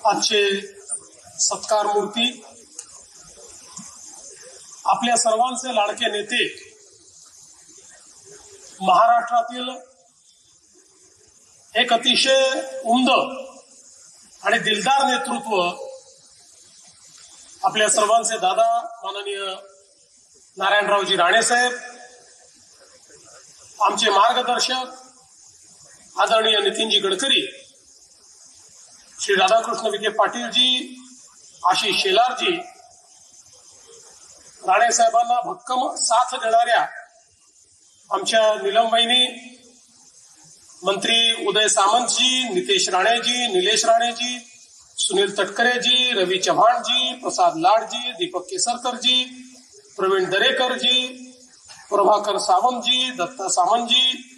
आजचे सत्कार मूर्ती, आपल्या सर्वांचे लाडके नेते, महाराष्ट्रातील एक अतिशय उमद आणि दिलदार नेतृत्व, आपल्या सर्वांचे दादा माननीय नारायणरावजी राणे साहेब, आमचे मार्गदर्शक आदरणीय नितीनजी गडकरी, श्री राधाकृष्ण विखे पाटीलजी, आशिष शेलारजी, राणे साहेबांना भक्कम साथ देणाऱ्या आमच्या नीलमबाईंनी, मंत्री उदय सामंतजी, नितेश राणेजी, निलेश राणेजी, सुनील तटकरेजी, रवी चव्हाणजी, प्रसाद लाडजी, दीपक केसरकरजी, प्रवीण दरेकरजी, प्रभाकर सावंतजी, दत्ता सामंतजी,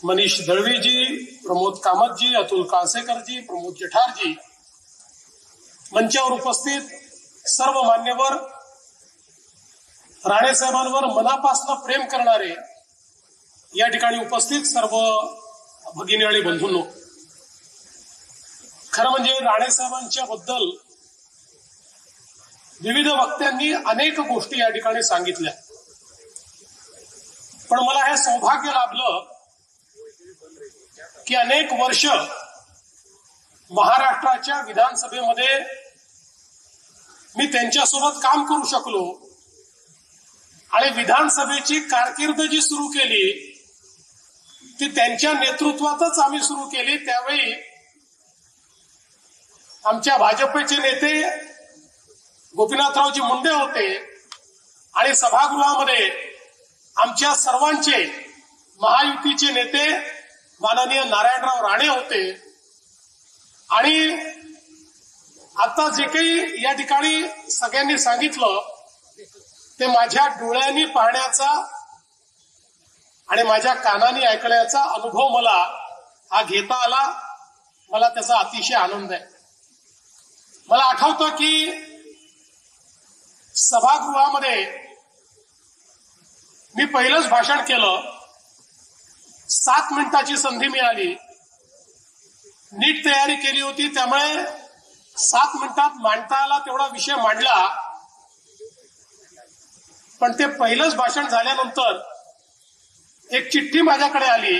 मनीष दळवीजी, प्रमोद कामतजी, अतुल काळसेकरजी, प्रमोद जेठारजी, मंचावर उपस्थित सर्व मान्यवर, राणे साहेबांवर मनापासून प्रेम करणारे या ठिकाणी उपस्थित सर्व भगिनी आणि बंधूंनो, खरं म्हणजे राणे साहेबांच्या बद्दल विविध वक्त्यांनी अनेक गोष्टी या ठिकाणी सांगितल्या, पण मला हे सौभाग्य लाभलं की अनेक वर्ष महाराष्ट्राच्या विधानसभेमध्ये मी त्यांच्यासोबत काम करू शकलो आणि विधानसभेची कारकीर्द जी सुरू केली ती त्यांच्या नेतृत्वातच आम्ही सुरू केली. त्यावेळी आमच्या भाजपचे नेते गोपीनाथरावजी मुंडे होते आणि सभागृहामध्ये आमच्या सर्वांचे महायुतीचे नेते माननीय नारायणराव राणे होते. आणि आता जे काही या ठिकाणी सगळ्यांनी सांगितलं ते माझ्या डोळ्यांनी पाहण्याचा आणि माझ्या कानांनी ऐकण्याचा अनुभव मला हा घेता आला. मला त्याचा अतिशय आनंद आहे. मला आठवतं की सभागृहामध्ये मी पहिलंच भाषण केलं, 7 मिनिटाची संधी मिळाली, नीट तयारी केली होती, त्यामुळे 7 मिनिटात मांडता आला तेवढा विषय मांडला. पण ते पहिलंच भाषण झाल्यानंतर एक चिठ्ठी माझ्याकडे आली,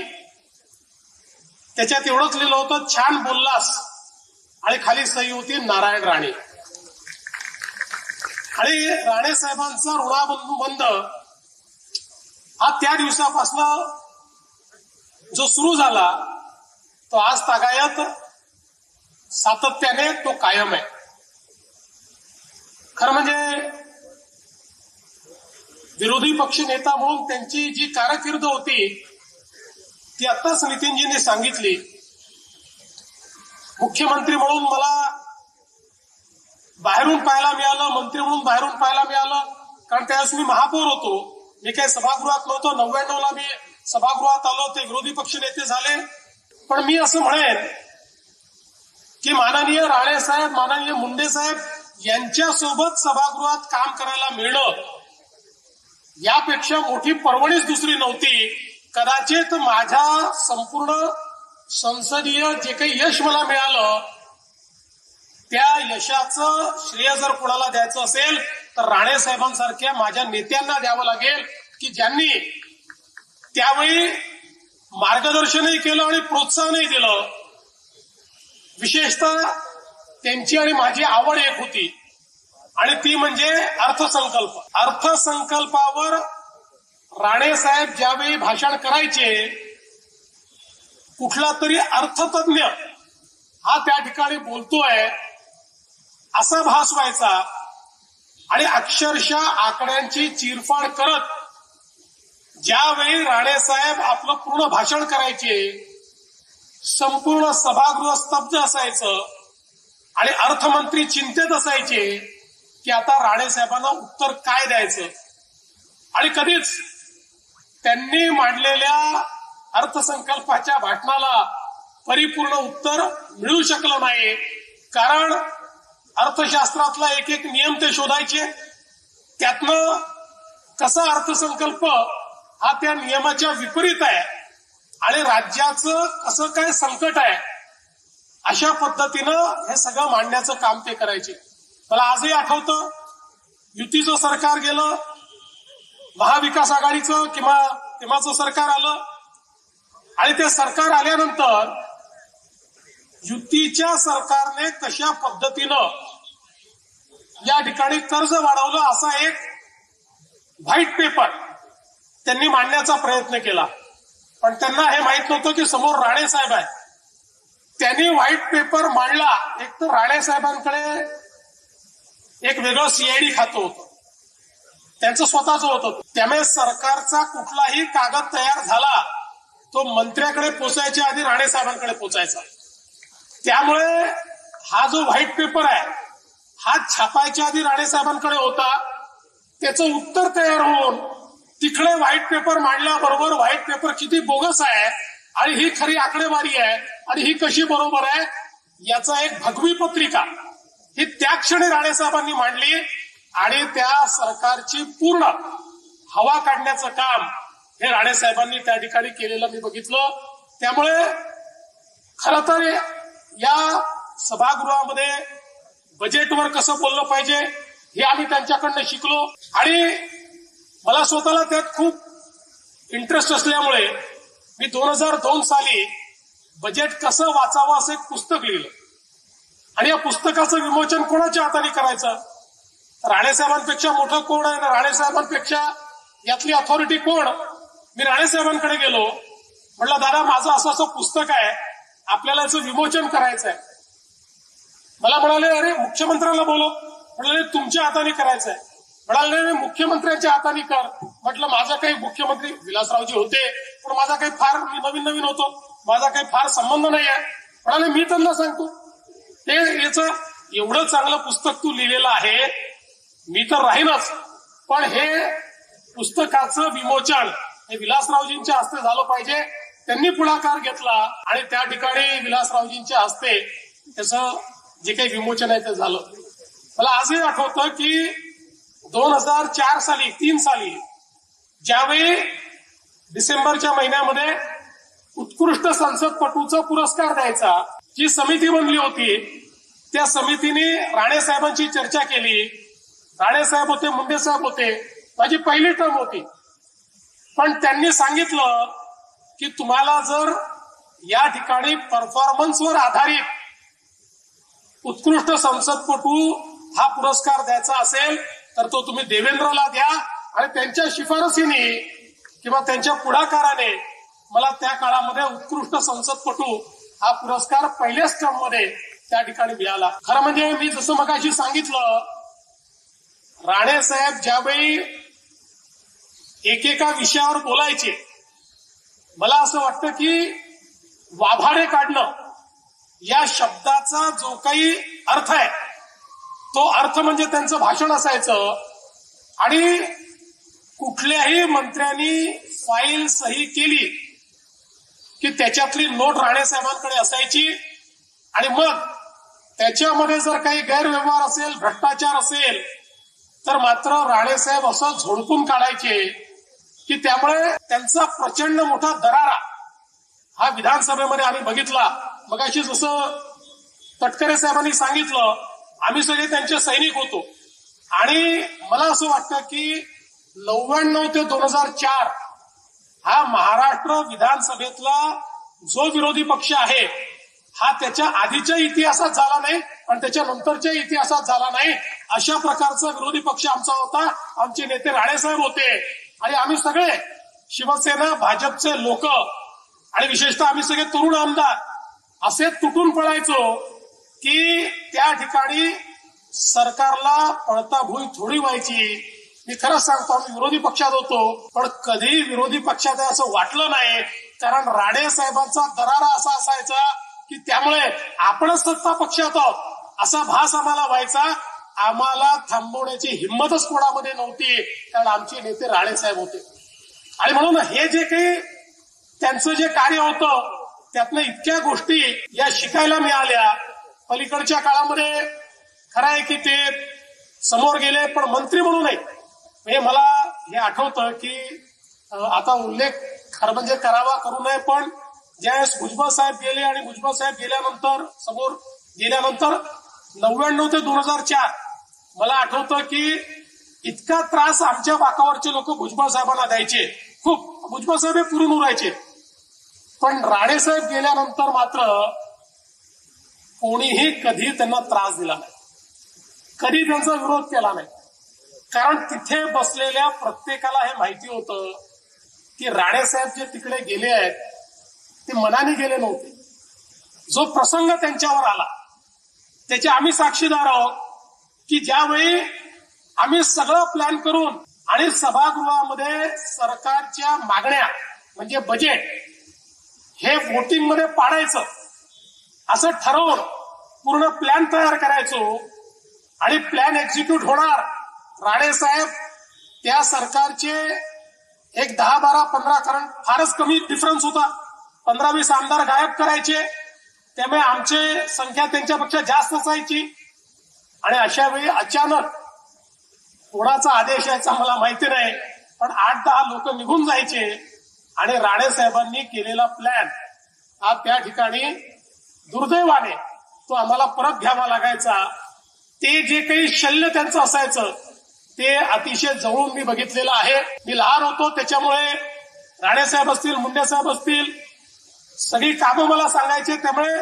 त्याच्यात एवढंच लिहिलं होतं, छान बोललास, आणि खाली सही होती नारायण राणे. आणि राणे साहेबांचा ऋणानुबंध हा त्या दिवसापासून जो सुरू झाला तो आज तागायत सातत्याने तो कायम आहे. खरं म्हणजे विरोधी पक्ष नेता म्हणून त्यांची जी कारकीर्द होती ती आत्ताच नितीनजींनी सांगितली. मुख्यमंत्री म्हणून मला बाहेरून पाहायला मिळालं, मंत्री म्हणून बाहेरून पाहायला मिळालं, कारण त्यावेळेस मी महापौर होतो. मी काही सभागृहात नव्हतो. 99ला मी सभागृहात आलो, ते विरोधी पक्ष नेते झाले. पण मी असं म्हणेन की माननीय राणे साहेब, माननीय मुंडे साहेब यांच्यासोबत सभागृहात काम करायला मिळणं यापेक्षा मोठी पर्वणीच दुसरी नव्हती. कदाचित माझ्या संपूर्ण संसदीय जे काही यश मला मिळालं त्या यशाचं श्रेय जर कोणाला द्यायचं असेल तर राणे साहेबांसारख्या माझ्या नेत्यांना द्यावं लागेल, की ज्यांनी त्यावेळी मार्गदर्शनही केलं आणि प्रोत्साहनही दिलं. विशेषतः त्यांची आणि माझी आवड एक होती आणि ती म्हणजे अर्थसंकल्प. अर्थसंकल्पावर राणे साहेब ज्यावेळी भाषण करायचे, कुठला तरी अर्थतज्ञ हा त्या ठिकाणी बोलतोय असा भास व्हायचा आणि अक्षरशः आकड्यांची चिरफाड करत ज्यावेळी राणे साहेब आपलं पूर्ण भाषण करायचे, संपूर्ण सभागृह स्तब्ध असायचं आणि अर्थमंत्री चिंतेत असायचे की आता राणे साहेबांना उत्तर काय द्यायचं. आणि कधीच त्यांनी मांडलेल्या अर्थसंकल्पाच्या भाषणाला परिपूर्ण उत्तर मिळू शकलं नाही, कारण अर्थशास्त्रातला एक एक नियम ते शोधायचे, त्यातनं कसा अर्थसंकल्प हा त्या नियमाच्या विपरीत आहे आणि राज्याचं कसं काय संकट आहे अशा पद्धतीनं हे सगळं मांडण्याचं काम ते करायचे. मला आजही आठवतं, युतीचं सरकार गेलं, महाविकास आघाडीचं किंवा तेव्हाचं सरकार आलं आणि ते सरकार आल्यानंतर युतीच्या सरकारने कशा पद्धतीनं या ठिकाणी कर्ज वाढवलं असा एक व्हाईट पेपर त्यांनी मांडण्याचा प्रयत्न केला. पण त्यांना हे माहित नव्हतं की समोर राणे साहेब आहे. त्यांनी व्हाईट पेपर मांडला. एक तर राणे साहेबांकडे एक वेगळं सीआयडी खातं होतं, त्यांचं स्वतःचं होतं. त्यामुळे सरकारचा कुठलाही कागद तयार झाला तो मंत्र्याकडे पोचायच्या आधी राणे साहेबांकडे पोचायचा. त्यामुळे हा जो व्हाईट पेपर आहे हा छापायच्या आधी राणे साहेबांकडे होता. त्याचं उत्तर तयार होऊन तिकडे व्हाईट पेपर मांडल्याबरोबर व्हाईट पेपर किती बोगस आहे आणि ही खरी आकडेवारी आहे आणि ही कशी बरोबर आहे याचा एक भगवी पत्रिका ही त्या क्षणी राणे साहेबांनी मांडली आणि त्या सरकारची पूर्ण हवा काढण्याचं काम हे राणे साहेबांनी त्या ठिकाणी केलेलं मी बघितलं. त्यामुळे खरं तर या सभागृहामध्ये बजेटवर कसं बोललं पाहिजे हे आम्ही त्यांच्याकडनं शिकलो आणि मला स्वतःला त्यात खूप इंटरेस्ट असल्यामुळे मी 2002 साली बजेट कसं वाचावं असं एक पुस्तक लिहिलं आणि या पुस्तकाचं विमोचन कोणाच्या हाताने करायचं. राणेसाहेबांपेक्षा मोठं कोण आहे, राणेसाहेबांपेक्षा यातली अथॉरिटी कोण. मी राणेसाहेबांकडे गेलो, म्हटलं दादा माझं असं असं पुस्तक आहे, आपल्याला याचं विमोचन करायचं आहे. मला म्हणाले अरे मुख्यमंत्र्याला बोलव. म्हणाले तुमच्या हाताने करायचं आहे. म्हणाले मुख्यमंत्र्यांच्या हाताने कर. म्हटलं माझा काही मुख्यमंत्री विलासरावजी होते पण माझा काही फार नवीन होतो, माझा काही फार संबंध नाही आहे. म्हणाले मी त्यांना सांगतो ते याचं एवढं चांगलं पुस्तक तू लिहिलेलं आहे, मी तर राहीनच पण हे पुस्तकाचं विमोचन हे विलासरावजींच्या हस्ते झालं पाहिजे. त्यांनी पुढाकार घेतला आणि त्या ठिकाणी विलासरावजींच्या हस्ते त्याचं जे काही विमोचन आहे ते झालं. मला आजही आठवतं की 2004 साली 3 साली ज्यावेळी डिसेंबरच्या महिन्यामध्ये उत्कृष्ट संसदपटूचा पुरस्कार द्यायचा जी समिती बनली होती, त्या समितीने राणे साहेबांची चर्चा केली. राणे साहेब होते, मुंडे साहेब होते, माझी पहिली टर्म होती. पण त्यांनी सांगितलं की तुम्हाला जर या ठिकाणी परफॉर्मन्सवर आधारित उत्कृष्ट संसदपटू हा पुरस्कार द्यायचा असेल तर तो तुम्ही देवेंद्रला द्या आणि त्यांच्या शिफारसीने किंवा त्यांच्या पुढाकाराने मला त्या काळामध्ये उत्कृष्ट संसदपटू हा पुरस्कार पहिल्याच टर्म मध्ये त्या ठिकाणी मिळाला. खरं म्हणजे मी जसं मगाशी सांगितलं, राणे साहेब ज्यावेळी एकेका विषयावर बोलायचे, मला असं वाटतं की वाभाडे काढणं या शब्दाचा जो काही अर्थ आहे तो अर्थ म्हणजे त्यांचं भाषण असायचं आणि कुठल्याही मंत्र्यांनी फाईल सही केली की त्याच्यातली नोट राणे साहेबांकडे असायची आणि मग त्याच्यामध्ये जर काही गैरव्यवहार असेल, भ्रष्टाचार असेल तर मात्र राणे साहेब असं झोडपून काढायचे की त्यामुळे त्यांचा प्रचंड मोठा दरारा हा विधानसभेमध्ये आम्ही बघितला. मगाशी जसं तटकरे साहेबांनी सांगितलं, आम्ही सगळे त्यांचे सैनिक होतो आणि मला असं वाटतं की 99 ते 2004 हा महाराष्ट्र विधानसभेतला जो विरोधी पक्ष आहे हा त्याच्या आधीच्या इतिहासात झाला नाही आणि त्याच्या नंतरच्या इतिहासात झाला नाही. अशा प्रकारचा विरोधी पक्ष आमचा होता. आमचे नेते राणेसाहेब होते आणि आम्ही सगळे शिवसेना भाजपचे लोक आणि विशेषतः आम्ही सगळे तरुण आमदार असे तुटून पडायचो की त्या ठिकाणी सरकारला पळताभुई थोडी व्हायची. मी खरंच सांगतो आम्ही विरोधी पक्षात होतो पण कधी विरोधी पक्षात आहे असं वाटलं नाही, कारण राणे साहेबांचा दरारा असा असायचा की त्यामुळे आपणच सत्ता पक्षात आहोत असा भास आम्हाला व्हायचा. आम्हाला थांबवण्याची हिंमतच कोणामध्ये नव्हती, कारण आमचे नेते राणे साहेब होते. आणि म्हणून हे जे काही त्यांचं जे कार्य होतं त्यातनं इतक्या गोष्टी या शिकायला मिळाल्या. पलीकडच्या काळामध्ये खरं आहे की ते समोर गेले पण मंत्री म्हणून नाही. म्हणजे मला हे आठवतं की आता उल्लेख खरं म्हणजे करावा करू नये पण ज्यावेळेस भुजबळ साहेब गेले आणि भुजबळ साहेब गेल्यानंतर समोर गेल्यानंतर 99 ते 2004 मला आठवतं की इतका त्रास आमच्या बाकावरचे लोक भुजबळ साहेबांना द्यायचे. खूप भुजबळ साहेब हे पुरून उरायचे. पण राणे साहेब गेल्यानंतर मात्र कोणीही कधी त्यांना त्रास दिला नाही, कधी त्यांचा विरोध केला नाही. कारण तिथे बसलेल्या प्रत्येकाला हे माहिती होतं की राणे साहेब जे तिकडे गेले आहेत ते मनाने गेले नव्हते. जो प्रसंग त्यांच्यावर आला त्याचे आम्ही साक्षीदार आहोत की ज्यावेळी आम्ही सगळं प्लॅन करून आणि सभागृहामध्ये सरकारच्या मागण्या म्हणजे बजेट हे वोटिंग मध्ये पाडायचं असं ठरवून पूर्ण प्लॅन तयार करायचो आणि प्लॅन एक्झिक्यूट होणार. राणे साहेब त्या सरकारचे एक 10, 12, 15 कारण फारच कमी डिफरन्स होता, 15-20 आमदार गायब करायचे. त्यामुळे आमची संख्या त्यांच्यापेक्षा जास्त असायची आणि अशा वेळी अचानक कोणाचा आदेश यायचा मला माहिती नाही, पण 8-10 लोक निघून जायचे आणि राणे साहेबांनी केलेला प्लॅन हा त्या ठिकाणी दुर्दैवाने तो आम्हाला परत घ्यावा लागायचा. ते जे काही शल्य त्यांचं असायचं ते अतिशय जवळून मी बघितलेलं आहे. मी लहान होतो त्याच्यामुळे राणे साहेब असतील, मुंडे साहेब असतील, सगळी कामं मला सांगायचे. त्यामुळे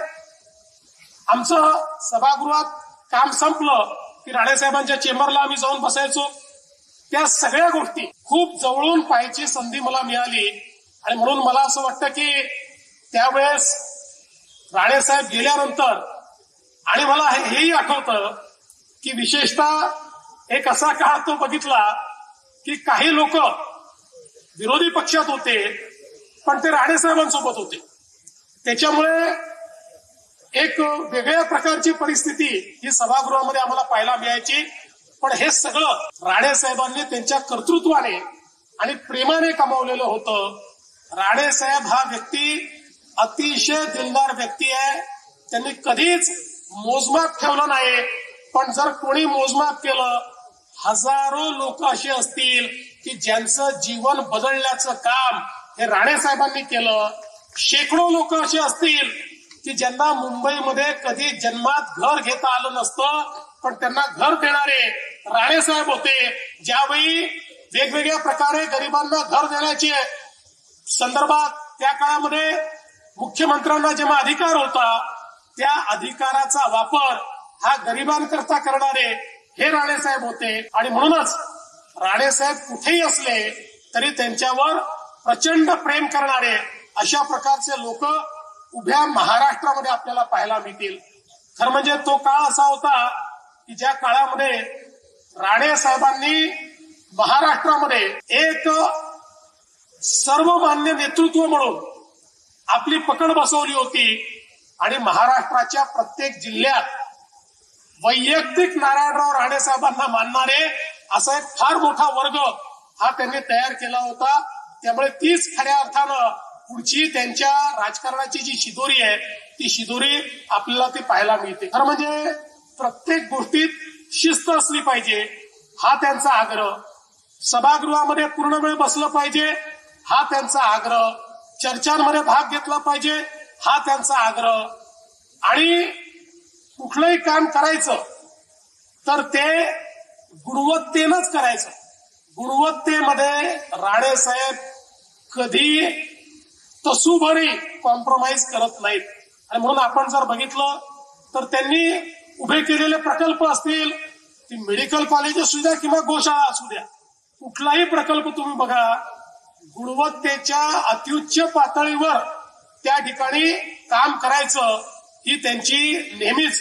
आमचं सभागृहात काम संपलं की राणे साहेबांच्या चेंबरला आम्ही जाऊन बसायचो. त्या सगळ्या गोष्टी खूप जवळून पाहायची संधी मला मिळाली आणि म्हणून मला असं वाटतं की त्यावेळेस राणे साहेब गेल्यानंतर आणि मला हेही आठवतं की विशेषतः एक असा काळ तो बघितला की काही लोक विरोधी पक्षात होते पण ते राणे साहेबांसोबत होते. त्याच्यामुळे एक वेगळ्या प्रकारची परिस्थिती ही सभागृहामध्ये आम्हाला पाहायला मिळायची. पण हे सगळं राणे साहेबांनी त्यांच्या कर्तृत्वाने आणि प्रेमाने कमावलेलं होतं. राणे साहेब हा व्यक्ती अतिशय दिलदार व्यक्ती आहे. त्यांनी कधीच मोजमाप ठेवलं नाही, पण जर कोणी मोजमाप केलं, हजारो लोक असे असतील की ज्यांचं जीवन बदलण्याचं काम हे राणे साहेबांनी केलं. शेकडो लोक असे असतील की ज्यांना मुंबईमध्ये कधी जन्मात घर घेता आलं नसतं, पण त्यांना घर देणारे राणे साहेब होते. ज्यावेळी वेगवेगळ्या प्रकारे गरिबांना घर देण्याचे संदर्भात त्या काळामध्ये मुख्यमंत्र्यांना जेव्हा अधिकार होता त्या अधिकाराचा वापर हा गरिबांकरता करणारे हे राणे साहेब होते. आणि म्हणूनच राणे साहेब कुठेही असले तरी त्यांच्यावर प्रचंड प्रेम करणारे अशा प्रकारचे लोक उभ्या महाराष्ट्रामध्ये आपल्याला पाहायला मिळतील. खरं म्हणजे तो काळ असा होता की ज्या काळामध्ये राणे साहेबांनी महाराष्ट्रामध्ये एक सर्वमान्य नेतृत्व म्हणून आपली पकड बसवली होती आणि महाराष्ट्राच्या प्रत्येक जिल्ह्यात वैयक्तिक नारायणराव राणे साहेबांना मानणारे असा एक फार मोठा वर्ग हा त्यांनी तयार केला होता. त्यामुळे तीच खऱ्या अर्थानं पुढची त्यांच्या राजकारणाची जी शिदोरी आहे ती शिदोरी आपल्याला ती पाहायला मिळते. खरं म्हणजे प्रत्येक गोष्टीत शिस्त असली पाहिजे हा त्यांचा आग्रह. सभागृहामध्ये पूर्ण वेळ बसलं पाहिजे हा त्यांचा आग्रह. चर्चांमध्ये भाग घेतला पाहिजे हा त्यांचा आग्रह. आणि कुठलंही काम करायचं तर ते गुणवत्तेनंच करायचं. गुणवत्तेमध्ये राणे साहेब कधी तसूभरी कॉम्प्रोमाइज करत नाहीत. आणि म्हणून आपण जर बघितलं तर त्यांनी उभे केलेले प्रकल्प असतील, ती मेडिकल कॉलेज असू द्या किंवा गोशाळा असू द्या, कुठलाही प्रकल्प तुम्ही बघा, गुणवत्तेच्या अत्युच्च पातळीवर त्या ठिकाणी काम करायचं ही त्यांची नेहमीच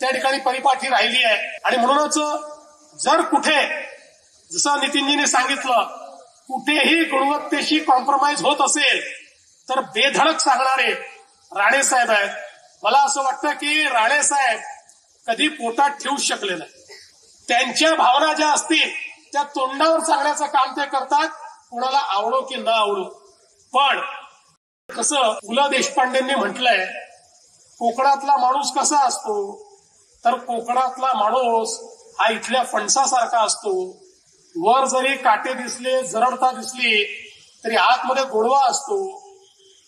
त्या ठिकाणी परिपाठी राहिली आहे. आणि म्हणूनच जर कुठे जसं नितीनजींनी सांगितलं कुठेही गुणवत्तेशी कॉम्प्रोमाइज होत असेल तर बेधडक सांगणारे राणे साहेब आहेत. मला असं वाटतं की राणे साहेब कधी पोटात ठेवू शकले नाही. त्यांच्या भावना ज्या असतील त्या तोंडावर सांगण्याचं काम ते करतात, कोणाला आवडो की न आवडो. पण कसं पु ल देशपांडेंनी म्हटलंय, कोकणातला माणूस कसा असतो तर कोकणातला माणूस हा इथल्या फणसासारखा असतो. वर जरी काटे दिसले, जरडता दिसली तरी आतमध्ये गोडवा असतो.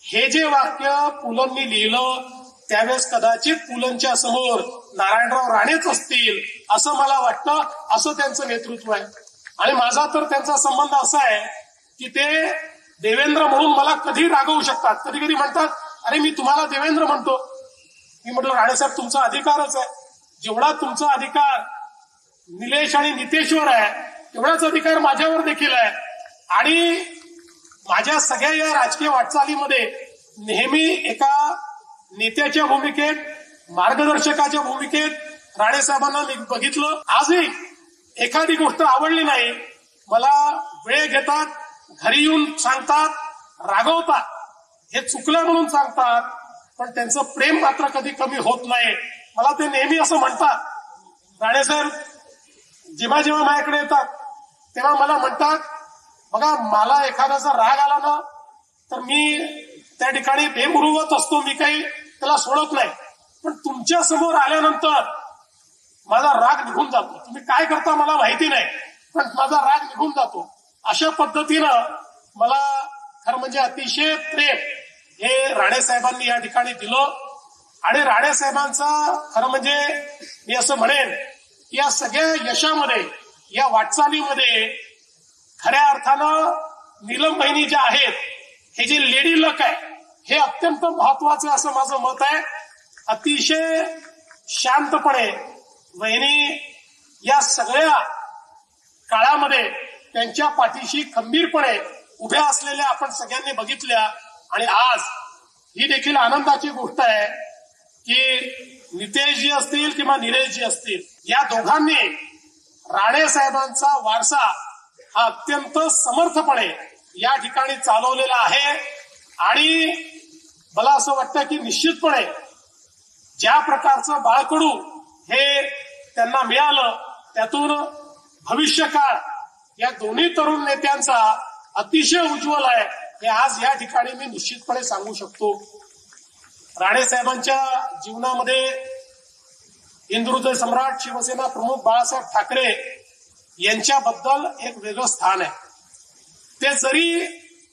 हे जे वाक्य पुलंनी लिहिलं त्यावेळेस कदाचित पुलंच्या समोर नारायणराव राणेच असतील असं मला वाटतं. असं त्यांचं नेतृत्व आहे. आणि माझा तर त्यांचा संबंध असा आहे की ते देवेंद्र म्हणून मला कधी रागवू शकतात. कधी कधी म्हणतात अरे मी तुम्हाला देवेंद्र म्हणतो. मी म्हटलं राणेसाहेब तुमचा अधिकारच आहे. जेवढा तुमचा अधिकार निलेश आणि नितेशवर आहे तेवढाच अधिकार माझ्यावर देखील आहे. आणि माझ्या सगळ्या या राजकीय वाटचालीमध्ये नेहमी एका नेत्याच्या भूमिकेत, मार्गदर्शकाच्या भूमिकेत राणेसाहेबांना मी बघितलं. आजही एखादी गोष्ट आवडली नाही, मला वेळ घेतात, घरी येऊन सांगतात, रागवतात, हे चुकलं म्हणून सांगतात, पण त्यांचं प्रेम मात्र कधी कमी होत नाही. मला ते नेहमी असं म्हणतात, राणेसाहेब जेव्हा जेव्हा माझ्याकडे येतात तेव्हा मला म्हणतात बघा मला एखाद्याचा राग आला ना तर मी त्या ठिकाणी बेमुरुवत असतो, मी काही त्याला सोडत नाही. पण तुमच्या समोर आल्यानंतर माझा राग निघून जातो. तुम्ही काय करता मला माहिती नाही, पण माझा राग निघून जातो. अशा पद्धतीनं मला खरं म्हणजे अतिशय प्रेम हे राणेसाहेबांनी या ठिकाणी दिलं. आणि राणेसाहेबांचा खरं म्हणजे मी असं म्हणेन या सगळ्या यशामध्ये, या वाटचालीमध्ये खऱ्या अर्थानं नीलम बहिणी ज्या आहेत, हे जे लेडी लक आहे हे अत्यंत महत्वाचं असं माझं मत आहे. अतिशय शांतपणे वहिनी या सगळ्या काळामध्ये त्यांच्या पाठीशी खंबीरपणे उभ्या असलेल्या आपण सगळ्यांनी बघितल्या. आणि आज ही देखील आनंदाची गोष्ट आहे की नितेशजी असतील किंवा निलेशजी असतील, या दोघांनी राणेसाहेबांचा वारसा हा अत्यंत समर्थपणे या ठिकाणी चालवलेला आहे. आणि मला असं वाटतं की निश्चितपणे ज्या प्रकारचं बाळकडू हे त्यांना मिळालं त्यातून भविष्यकाळ या दोन्ही तरुण नेत्यांचा अतिशय उज्ज्वल आहे हे आज या ठिकाणी मी निश्चितपणे सांगू शकतो. राणेसाहेबांच्या जीवनामध्ये हिंदुहृदय सम्राट शिवसेना प्रमुख बाळासाहेब ठाकरे यांच्याबद्दल एक वेगळं स्थान आहे. ते जरी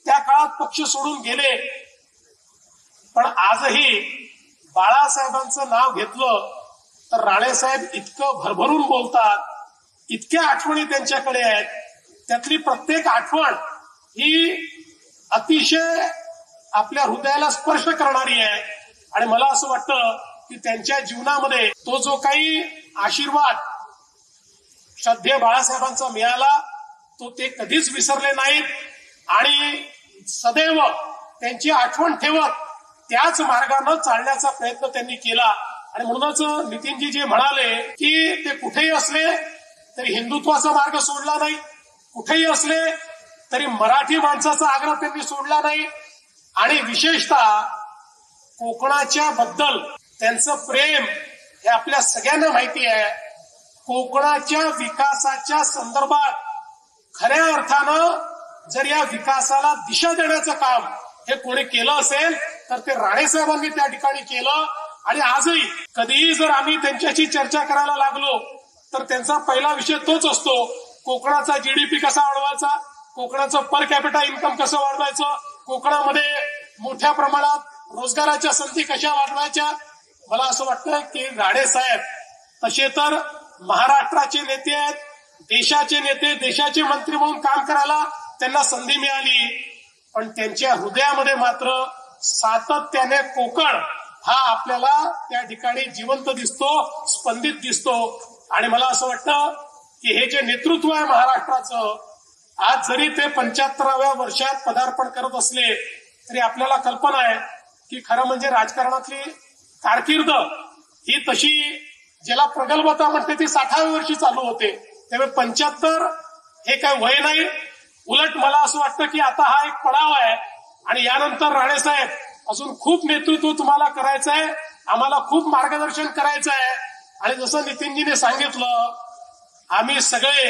त्या काळात पक्ष सोडून गेले पण आजही बाळासाहेबांचं नाव घेतलं तर राणेसाहेब इतकं भरभरून बोलतात, इतक्या आठवणी त्यांच्याकडे आहेत, त्यातली प्रत्येक आठवण ही अतिशय आपल्या हृदयाला स्पर्श करणारी आहे. आणि मला असं वाटतं की त्यांच्या जीवनामध्ये तो जो काही आशीर्वाद श्रद्धेय बाळासाहेबांचा मिळाला तो ते कधीच विसरले नाहीत. आणि सदैव त्यांची आठवण ठेवत त्याच मार्गानं चालण्याचा प्रयत्न त्यांनी केला. आणि म्हणूनच नितीनजी जे म्हणाले की ते कुठेही असले तरी हिंदुत्वाचा मार्ग सोडला नाही, कुठेही असले तरी मराठी माणसाचा आग्रह त्यांनी सोडला नाही. आणि विशेषतः कोकणाच्या बद्दल त्यांचं प्रेम हे आपल्या सगळ्यांना माहिती आहे. कोकणाच्या विकासाच्या संदर्भात खऱ्या अर्थानं जर या विकासाला दिशा देण्याचं काम हे कोणी केलं असेल तर ते राणेसाहेबांनी त्या ठिकाणी केलं. आणि आजही कधीही जर आम्ही त्यांच्याशी चर्चा करायला लागलो तर त्यांचा पहिला विषय तोच असतो, कोकणाचा जीडीपी कसा वाढवायचा, कोकणाचं पर कॅपिटा इन्कम कसं वाढवायचं, कोकणामध्ये मोठ्या प्रमाणात रोजगाराच्या संधी कशा वाढवायच्या. मला असं वाटतं की राणेसाहेब तसे तर महाराष्ट्राचे नेते आहेत, देशाचे नेते, देशाचे मंत्री म्हणून काम करायला त्यांना संधी मिळाली, पण त्यांच्या हृदयामध्ये मात्र सातत्याने कोकण हा आपल्याला त्या ठिकाणी जिवंत दिसतो, स्पंदित दिसतो. आणि मला असं वाटतं की हे जे नेतृत्व आहे महाराष्ट्राचं, आज जरी ते 75व्या वर्षात पदार्पण करत असले तरी आपल्याला कल्पना आहे की खरं म्हणजे राजकारणातली कारकीर्द ही तशी ज्याला प्रगल्भता म्हणते ती 60व्या वर्षी चालू होते. त्यामुळे 75 हे काय वय नाही. उलट मला असं वाटतं की आता हा एक पडाव आहे आणि यानंतर राणेसाहेब अजून खूप नेतृत्व तुम्हाला करायचं आहे, आम्हाला खूप मार्गदर्शन करायचं आहे. आणि जसं नितीनजीने सांगितलं, आम्ही सगळे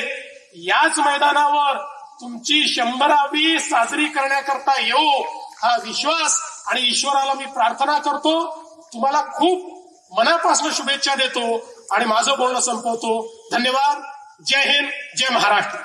याच मैदानावर तुमची 100वी साजरी करण्याकरता येऊ हा विश्वास आणि ईश्वराला मी प्रार्थना करतो. तुम्हाला खूप मनापासून शुभेच्छा देतो आणि माझं बोलणं संपवतो. धन्यवाद. जय हिंद, जय महाराष्ट्र.